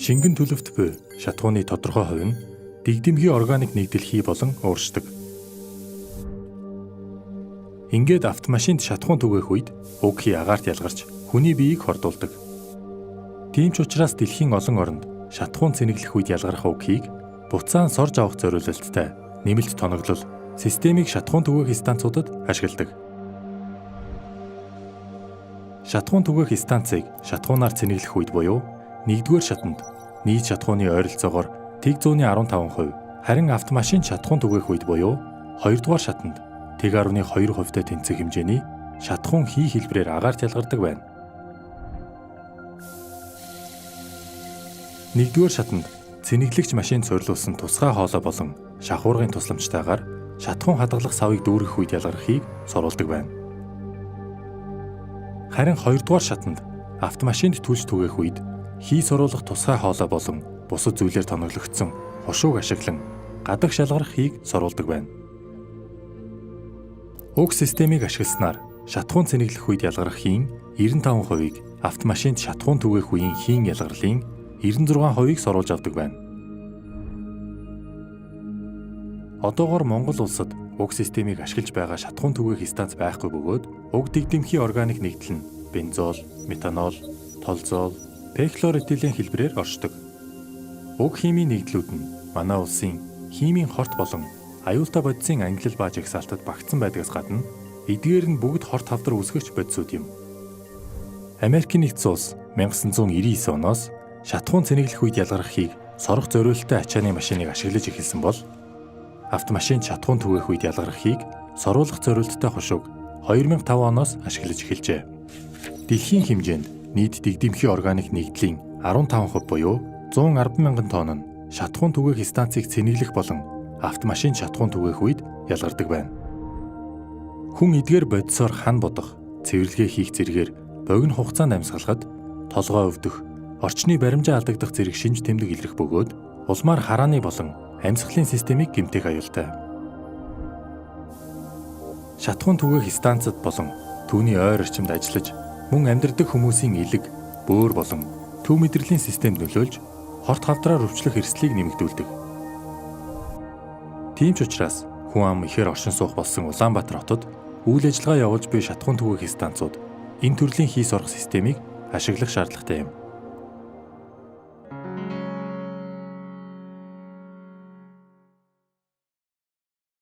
Шингэн төлөвт буй шатхууны тодорхой хувь нь дэгдэмгийн органик нэгдэл хий болон ууршдаг. Ингээд автомашинд шатхуун түгээх үед уг хий агаарт ялгарч хүний биеийг хордуулдаг. Тийм ч учраас дэлхийн олон оронд шатхуун цэнэглэх үед ялгарх уг хийг буцаан сорж авах зориулалттай нэмэлт тоноглол системийг шатхуун түгээх станцуудад ашигладаг. Шатхуун түгээх станцыг шатхуунаар цэнэглэх үед буюу 1-р шатанд нийт шатхууны ойролцоогоор тэг 115%, харин автомашин шатхуун түгээх үед буюу 2-р шатанд тэг 10.2%-тэй тэнцэх хэмжээний шатхуун хий хэлбэрээр агаарт ялгардаг байна. 1-р шатанд цэнэглэгч машинд суйрлуулсан тусгай хоолой болон шахуургын тусламжтайгаар шатхуун хадгалах савыг дүүргэх үед ялгархийг соруулдаг байна. Харин 2-р шатанд автомашинд түлж түгээх үед хий соруулах тусгай хоолой болон бусад зүйлээр тоноглогдсон хушууг ашиглан гадаг шалгарах хийг соруулдаг байна. Уг системийг ашигласнаар шатхуун цэнэглэх үед ялгарх хийн 95%-ийг автомашинд шатхуун түгээх үеийн хийн ялгарлын 96%-ийг соруулж авдаг байна. Одоогоор Монгол улсад уг системийг ашиглаж байгаа шатхуун түгээх станц байхгүй бөгөөд уг дэгдэмхийн органик нэгдэл нь бензол, метанол, толзол, пехлоретилийн хэлбэрээр оршдог. Уг химийн нэгдлүүд нь манай улсын химийн хорт болон аюултай бодисын ангилал ба жагсаалтад багтсан байдгаас гадна эдгээр нь бүгд хорт хавдар үүсгэгч бодисууд юм. Америкийн нэгдсэн улс 1999 оноос шатхуун цэнэглэх үед ялгархийг сорох зориулалттай ачааны машиныг ашиглаж эхэлсэн бол автомашин шатхуун түгээх үед ялгархийг соруулах зориулалттай хушууг 2005 оноос ашиглаж эхэлжээ. Дэлхийн хэмжээнд нийт дэгдэмхийн органик нэгдлийн 15% буюу 110 мянган тонн нь шатхуун түгээх станцыг цэнэглэх болон автомашин шатхуун түгээх үед ялгардаг байна. Хүн эдгээр бодисоор хан бодох, цэвэрлэгээ хийх зэргээр богино хугацаанд амьсгалахад толгой өвдөх, орчны баримжаа алдагдах зэрэг шинж тэмдэг илрэх бөгөөд улмаар харааны болон амьсгалын системийг гэмтэх аюултай. Шатхуун түгээх станцад болон түүний ойр орчимд ажиллаж мөн амьдардаг хүмүүсийн элэг, бөөр болон төв мэдрэлийн системд нөлөөлж хорт хавдраар өвчлөх эрсдлийг нэмэгдүүлдэг. Тийм ч учраас хүн ам ихээр оршин суух болсон Улаанбаатар хотод үйл ажиллагаа явуулж буй шатхуун түгээх станцууд энэ төрлийн хий сорох системийг ашиглах шаардлагатай юм.